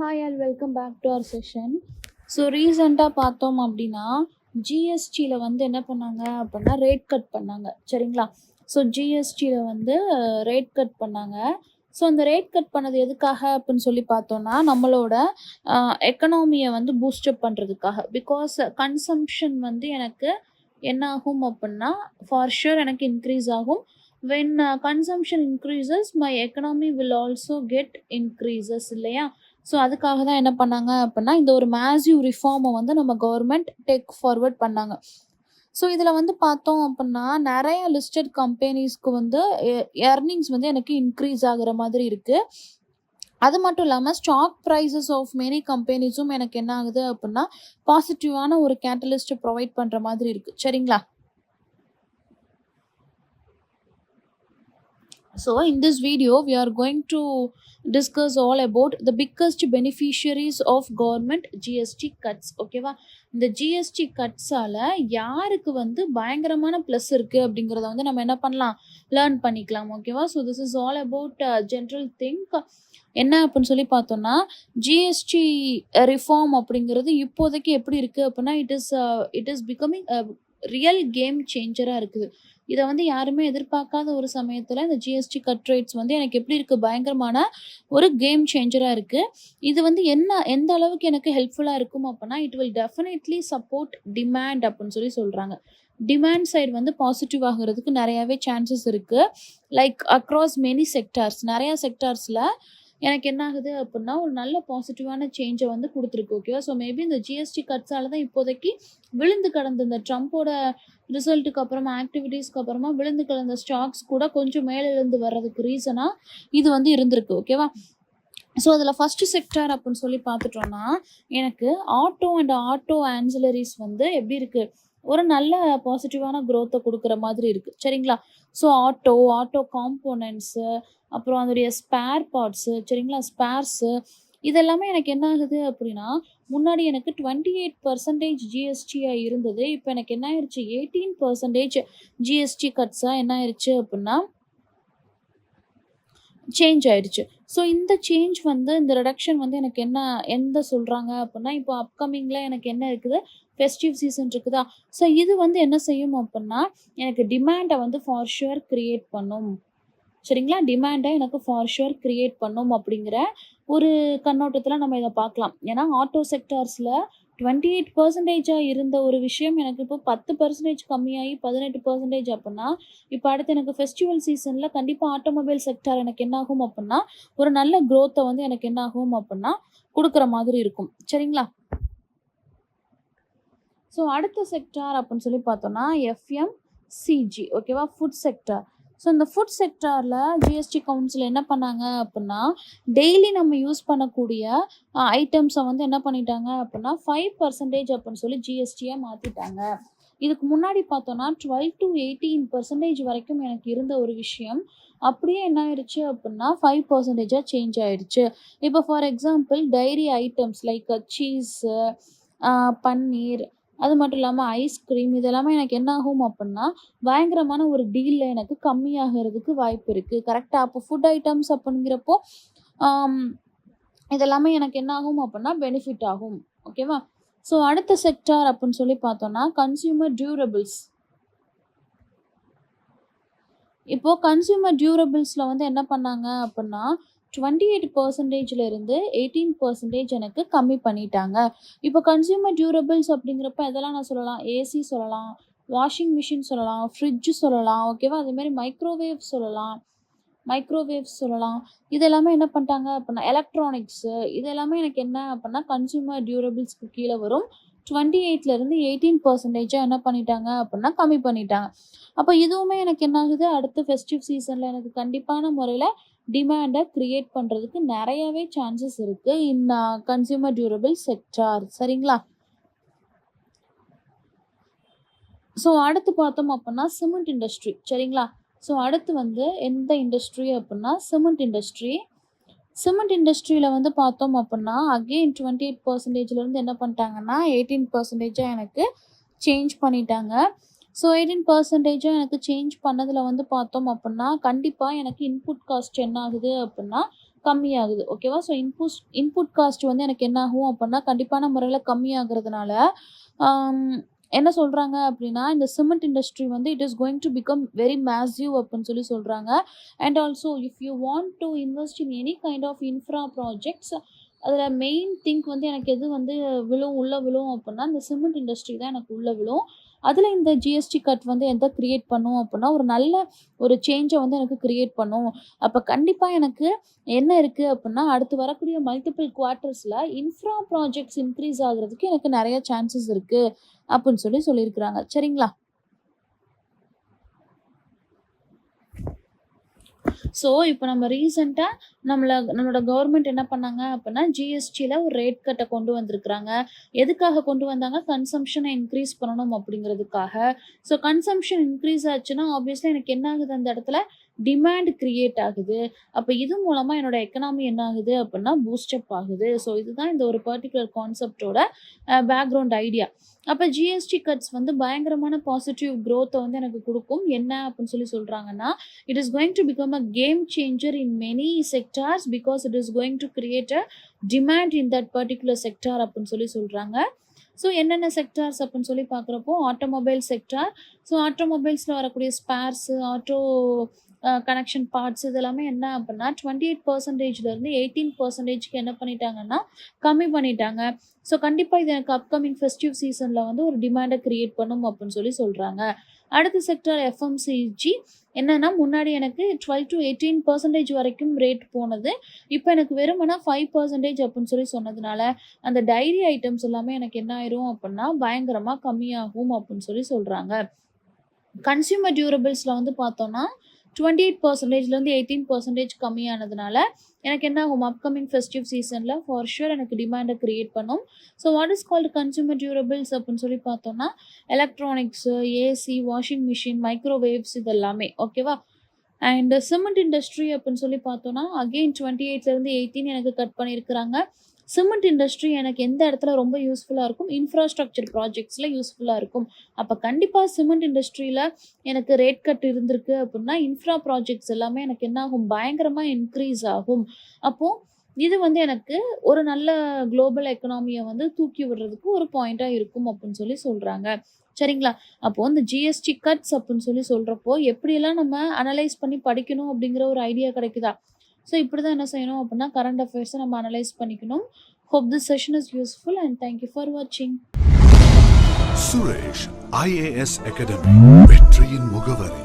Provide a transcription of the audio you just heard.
Hi all welcome back to our session. So ரீசெண்டாக பார்த்தோம் அப்படின்னா ஜிஎஸ்டியில் வந்து என்ன பண்ணாங்க அப்படின்னா ரேட் கட் பண்ணாங்க. சரிங்களா? ஸோ ஜிஎஸ்டியில் வந்து ரேட் கட் பண்ணாங்க. ஸோ அந்த ரேட் கட் பண்ணது எதுக்காக அப்படின்னு சொல்லி பார்த்தோன்னா நம்மளோட எக்கனாமியை வந்து பூஸ்டப் பண்ணுறதுக்காக. பிகாஸ் கன்சம்ஷன் வந்து எனக்கு என்ன ஆகும் அப்படின்னா ஃபார் ஷுர் எனக்கு இன்க்ரீஸ் ஆகும். When consumption increases my economy will also get increases இல்லையா? ஸோ அதுக்காக தான் என்ன பண்ணாங்க அப்படின்னா இந்த ஒரு மேசிவ் ரிஃபார்மை வந்து நம்ம கவர்மெண்ட் டேக் ஃபார்வர்ட் பண்ணாங்க. ஸோ இதில் வந்து பார்த்தோம் அப்படின்னா நிறைய லிஸ்டட் கம்பெனிஸ்க்கு வந்து எர்னிங்ஸ் வந்து எனக்கு இன்க்ரீஸ் ஆகுற மாதிரி இருக்குது. அது மட்டும் இல்லாமல் ஸ்டாக் ப்ரைஸஸ் ஆஃப் மெனி கம்பெனிஸும் எனக்கு என்ன ஆகுது அப்படின்னா பாசிட்டிவான ஒரு கேட்டலிஸ்ட்டை ப்ரொவைட் பண்ணுற மாதிரி இருக்குது. சரிங்களா? So in this video we are going to discuss all about the biggest beneficiaries of government GST cuts. ஓகேவா? இந்த GST cutsஆல யாருக்கு வந்து பயங்கரமான ப்ளஸ் இருக்குது அப்படிங்கிறத வந்து நம்ம என்ன பண்ணலாம், லேர்ன் பண்ணிக்கலாம். ஓகேவா? So this is all about general think. என்ன அப்படின்னு சொல்லி பார்த்தோன்னா ஜிஎஸ்டி ரிஃபார்ம் அப்படிங்கிறது இப்போதைக்கு எப்படி இருக்குது அப்படின்னா it is becoming real game சேஞ்சராக இருக்குது. இதை வந்து யாருமே எதிர்பார்க்காத ஒரு சமயத்தில் இந்த ஜிஎஸ்டி கட் ரேட்ஸ் வந்து எனக்கு எப்படி இருக்குது, பயங்கரமான ஒரு கேம் சேஞ்சராக இருக்குது. இது வந்து எந்த அளவுக்கு எனக்கு ஹெல்ப்ஃபுல்லாக இருக்கும் அப்படின்னா it will definitely support demand அப்படின்னு சொல்கிறாங்க. டிமாண்ட் சைடு வந்து பாசிட்டிவ் ஆகிறதுக்கு நிறையாவே சான்சஸ் இருக்குது. லைக் அக்ராஸ் மெனி செக்டார்ஸ், நிறையா செக்டார்ஸில் எனக்கு என்ன ஆகுது அப்படின்னா ஒரு நல்ல பாசிட்டிவான சேஞ்சை வந்து கொடுத்துருக்கு. ஓகேவா? ஸோ மேபி இந்த ஜிஎஸ்டி கட்ஸால் தான் இப்போதைக்கு விழுந்து கிடந்த இந்த ட்ரம்ப்போட ரிசல்ட்டுக்கு அப்புறமா ஆக்டிவிட்டீஸ்க்கு அப்புறமா விழுந்து கிடந்த ஸ்டாக்ஸ் கூட கொஞ்சம் மேலிருந்து வர்றதுக்கு ரீசனாக இது வந்து இருந்திருக்கு. ஓகேவா? ஸோ அதில் ஃபஸ்ட்டு செக்டார் அப்படின்னு சொல்லி பார்த்துட்டோன்னா எனக்கு ஆட்டோ அண்ட் ஆட்டோ ஆன்சிலரிஸ் வந்து எப்படி இருக்குது, ஒரு நல்ல பாசிட்டிவான க்ரோத்தை கொடுக்குற மாதிரி இருக்குது. சரிங்களா? ஸோ ஆட்டோ காம்போனன்ட்ஸு, அப்புறம் அதோடைய ஸ்பேர் பார்ட்ஸு, சரிங்களா, ஸ்பேர்ஸு, இதெல்லாமே எனக்கு என்ன ஆகுது அப்படின்னா முன்னாடி எனக்கு 28% ஜிஎஸ்டியாக இருந்தது. இப்போ எனக்கு என்ன ஆயிடுச்சு, 18% ஜிஎஸ்டி கட்ஸாக என்ன ஆயிடுச்சு அப்படின்னா சேஞ்ச் ஆயிடுச்சு. ஸோ இந்த சேஞ்ச் வந்து இந்த ரிடக்ஷன் வந்து எனக்கு எந்த சொல்கிறாங்க அப்படின்னா இப்போ அப்கமிங்கில் எனக்கு என்ன இருக்குது, ஃபெஸ்டிவ் சீசன் இருக்குதா? ஸோ இது வந்து என்ன செய்யும் அப்படின்னா எனக்கு டிமாண்டை வந்து ஃபார் ஷுர் க்ரியேட் பண்ணும். சரிங்களா? டிமாண்டை எனக்கு ஃபார் ஷுர் க்ரியேட் பண்ணும் அப்படிங்கிற ஒரு கண்ணோட்டத்தில் நம்ம இதை பார்க்கலாம். ஏன்னா ஆட்டோ செக்டார்ஸில் 28% இருந்த ஒரு விஷயம் எனக்கு இப்போ 10% கம்மியாகி 18% அப்படின்னா இப்போ அடுத்து எனக்கு ஃபெஸ்டிவல் சீசனில் கண்டிப்பாக ஆட்டோமொபைல் செக்டார் எனக்கு என்ன ஆகும் அப்படின்னா ஒரு நல்ல க்ரோத்தை வந்து எனக்கு என்ன ஆகும் அப்படின்னா கொடுக்குற மாதிரி இருக்கும். சரிங்களா? ஸோ அடுத்த செக்டார் அப்படின்னு சொல்லி பார்த்தோன்னா எஃப்எம்சிஜி. ஓகேவா? Food sector. ஸோ இந்த ஃபுட் செக்டாரில் ஜிஎஸ்டி கவுன்சில் என்ன பண்ணாங்க அப்படின்னா டெய்லி நம்ம யூஸ் பண்ணக்கூடிய ஐட்டம்ஸை வந்து என்ன பண்ணிட்டாங்க அப்படின்னா 5% அப்படின்னு சொல்லி ஜிஎஸ்டியாக மாற்றிட்டாங்க. இதுக்கு முன்னாடி பார்த்தோன்னா 12 to 18% வரைக்கும் எனக்கு இருந்த ஒரு விஷயம் அப்படியே என்ன ஆயிடுச்சு அப்படின்னா 5% சேஞ்ச் ஆயிடுச்சு. இப்போ for example dairy items like cheese, paneer, அது மட்டும் இல்லாமல் ஐஸ்கிரீம், இதெல்லாமே எனக்கு என்ன ஆகும் அப்படின்னா பயங்கரமான ஒரு டீலில் எனக்கு கம்மியாகிறதுக்கு வாய்ப்பு இருக்குது. கரெக்டாக? அப்போ ஃபுட் ஐட்டம்ஸ் அப்படிங்கிறப்போ இதெல்லாமே எனக்கு என்ன ஆகும் அப்படின்னா பெனிஃபிட் ஆகும். ஓகேவா? ஸோ அடுத்த செக்டார் அப்படின்னு சொல்லி பார்த்தோன்னா கன்சியூமர் டியூரபிள்ஸ். இப்போது கன்சியூமர் டியூரபிள்ஸில் வந்து என்ன பண்ணாங்க அப்படின்னா 28% இருந்து 18% எனக்கு கம்மி பண்ணிட்டாங்க. இப்போ கன்சியூமர் டியூரபிள்ஸ் அப்படிங்கிறப்ப இதெல்லாம் நான் சொல்லலாம், ஏசி சொல்லலாம், வாஷிங் மிஷின் சொல்லலாம், ஃப்ரிட்ஜு சொல்லலாம். ஓகேவா? அதேமாதிரி மைக்ரோவேவ்ஸ் சொல்லலாம். இதெல்லாமே என்ன பண்ணிட்டாங்க அப்படின்னா எலக்ட்ரானிக்ஸு, இதெல்லாமே எனக்கு என்ன அப்படின்னா கன்சியூமர் டியூரபிள்ஸ்க்கு கீழே வரும். 28% 18% என்ன பண்ணிட்டாங்க அப்படின்னா கம்மி பண்ணிட்டாங்க. அப்போ இதுவுமே எனக்கு என்ன ஆகுது, அடுத்த ஃபெஸ்டிவ் சீசனில் எனக்கு கண்டிப்பான முறையில் டிமாண்டை க்ரியேட் பண்ணுறதுக்கு நிறையாவே சான்சஸ் இருக்குது இன் கன்சியூமர் டியூரபிள் செக்டார். சரிங்களா? ஸோ அடுத்து பார்த்தோம் அப்படின்னா சிமெண்ட் இண்டஸ்ட்ரி. சரிங்களா? ஸோ அடுத்து வந்து எந்த இண்டஸ்ட்ரி அப்படின்னா சிமெண்ட் இண்டஸ்ட்ரியில் வந்து பார்த்தோம் அப்படின்னா அகெயின் 28%லேருந்து என்ன பண்ணிட்டாங்கன்னா 18% எனக்கு சேஞ்ச் பண்ணிட்டாங்க. ஸோ 18% எனக்கு சேஞ்ச் பண்ணதில் வந்து பார்த்தோம் அப்படின்னா கண்டிப்பாக எனக்கு இன்புட் காஸ்ட் என்ன ஆகுது அப்படின்னா கம்மியாகுது. ஓகேவா? ஸோ இன்புட் காஸ்ட் வந்து எனக்கு என்ன ஆகும் அப்படின்னா, கண்டிப்பான முறையில கம்மியாகுறதுனால, ஆம் என்ன சொல்றாங்க அப்படின்னா, இந்த சிமெண்ட் இண்டஸ்ட்ரி வந்து it is going to become very massive அப்படின்னு சொல்றாங்க. And also if you want to invest in any kind of infra projects, அதில மெயின் திங்க் வந்து எனக்கு எது வந்து உள்ள விழும் அப்படின்னா, இந்த சிமெண்ட் இண்டஸ்ட்ரி தான் எனக்கு உள்ள விழும். அதில இந்த ஜிஎஸ்டி கட் வந்து எத கிரியேட் பண்ணும் அப்படின்னா, ஒரு நல்ல ஒரு சேஞ்ச வந்து எனக்கு கிரியேட் பண்ணும். அப்ப கண்டிப்பா எனக்கு என்ன இருக்கு அப்படின்னா, அடுத்து வரக்கூடிய மல்டிபிள் குவார்ட்டர்ஸ்ல இன்ஃப்ரா ப்ராஜெக்ட்ஸ் இன்க்ரீஸ் ஆகுறதுக்கு எனக்கு நெறைய சான்சஸ் இருக்கு அப்படின்னு சொல்லியிருக்கிறாங்க. சரிங்களா? ஸோ, இப்போ நம்ம ரீசென்ட்டா நம்மளோட கவர்மெண்ட் என்ன பண்ணாங்க அப்படின்னா, ஜிஎஸ்டில ஒரு ரேட் கட்ட கொண்டு வந்திருக்கிறாங்க. எதுக்காக கொண்டு வந்தாங்க? கன்சம்ப்ஷன இன்க்ரீஸ் பண்ணணும் அப்படிங்கிறதுக்காக. ஸோ, கன்சம்ப்ஷன் இன்க்ரீஸ் ஆச்சுன்னா, ஆப்வியஸ்லி எனக்கு என்ன ஆகுது அந்த இடத்துல? டிமாண்ட் கிரியேட் ஆகுது. அப்ப இது மூலமா என்னோட எக்கனாமி என்ன ஆகுது அப்படின்னா, பூஸ்டப் ஆகுது. ஸோ, இதுதான் இந்த ஒரு பர்ட்டிகுலர் கான்செப்ட்டோட பேக்ரவுண்ட் ஐடியா. அப்ப ஜிஎஸ்டி கட்ஸ் வந்து பயங்கரமான பாசிட்டிவ் குரோத்த வந்து எனக்கு குடுக்கும். என்ன அப்படின்னு சொல்றாங்கன்னா, it is going to become a game changer in many sectors because it is going to create a demand in that particular sector அப்படின்னு சொல்றாங்க. ஸோ என்னென்ன செக்டார்ஸ் அப்படின்னு பார்க்குறப்போ, ஆட்டோமொபைல் செக்டார். ஸோ ஆட்டோமொபைல்ஸில் வரக்கூடிய ஸ்பேர்ஸு, ஆட்டோ கனெக்ஷன் பார்ட்ஸ் இதெல்லாமே என்ன அப்படின்னா 28%லேருந்து 18%க்கு என்ன பண்ணிட்டாங்கன்னா கம்மி பண்ணிட்டாங்க. ஸோ கண்டிப்பாக இது எனக்கு அப்கமிங் ஃபெஸ்டிவ் சீசனில் வந்து ஒரு டிமாண்டை கிரியேட் பண்ணும் அப்படின்னு சொல்கிறாங்க. அடுத்த செக்டார் எஃப்எம்சிஜி. என்னன்னா முன்னாடி எனக்கு 12 to 18% வரைக்கும் ரேட் போனது. இப்போ எனக்கு வெறுமனா 5% அப்படின்னு சொன்னதுனால, அந்த டைரி ஐட்டம்ஸ் எல்லாமே எனக்கு என்ன ஆயிரும் அப்படின்னா பயங்கரமா கம்மியாகும் அப்படின்னு சொல்றாங்க. கன்சியூமர் டியூரபிள்ஸ்ல வந்து பார்த்தோம்னா 28%லேருந்து 18% கம்மியானதுனால எனக்கு என்ன ஆகும்? அப்கமிங் ஃபெஸ்டிவ் சீசனில் ஃபார் ஷூர் எனக்கு டிமாண்டை கிரியேட் பண்ணும். So what is called consumer durables அப்படின்னு பார்த்தோம்னா, electronics, AC, washing machine, microwaves இதெல்லாமே. ஓகேவா? அண்ட் சிமெண்ட் இண்டஸ்ட்ரி அப்படின்னு பார்த்தோம்னா, அகெயின் 28லேருந்து 18 எனக்கு கட் பண்ணியிருக்கிறாங்க. சிமெண்ட் இண்டஸ்ட்ரி எனக்கு எந்த இடத்துல ரொம்ப யூஸ்ஃபுல்லாக இருக்கும்? இன்ஃப்ராஸ்ட்ரக்சர் ப்ராஜெக்ட்ஸில் யூஸ்ஃபுல்லாக இருக்கும். அப்போ கண்டிப்பாக சிமெண்ட் இண்டஸ்ட்ரியில் எனக்கு ரேட் கட் இருந்திருக்கு அப்படின்னா, இன்ஃப்ரா ப்ராஜெக்ட்ஸ் எல்லாமே எனக்கு என்ன ஆகும்? பயங்கரமாக இன்க்ரீஸ் ஆகும். அப்போது இது வந்து எனக்கு ஒரு நல்ல குளோபல் எக்கனாமியை வந்து தூக்கி விடுறதுக்கு ஒரு பாயிண்ட்டாக இருக்கும் அப்படின்னு சொல்கிறாங்க. சரிங்களா? அப்போது இந்த ஜிஎஸ்டி கட்ஸ் அப்படின்னு சொல்கிறப்போ எப்படியெல்லாம் நம்ம அனலைஸ் பண்ணி படிக்கணும் அப்படிங்கிற ஒரு ஐடியா கிடைக்குதா? ஸோ இப்படி தான் என்ன செய்யணும் அப்படின்னா, கரண்ட் அஃபேர்ஸை நம்ம அனலைஸ் பண்ணிக்கணும். Hope this session is useful and thank you for watching. Suresh IAS academy வெற்றியின் முகவரி.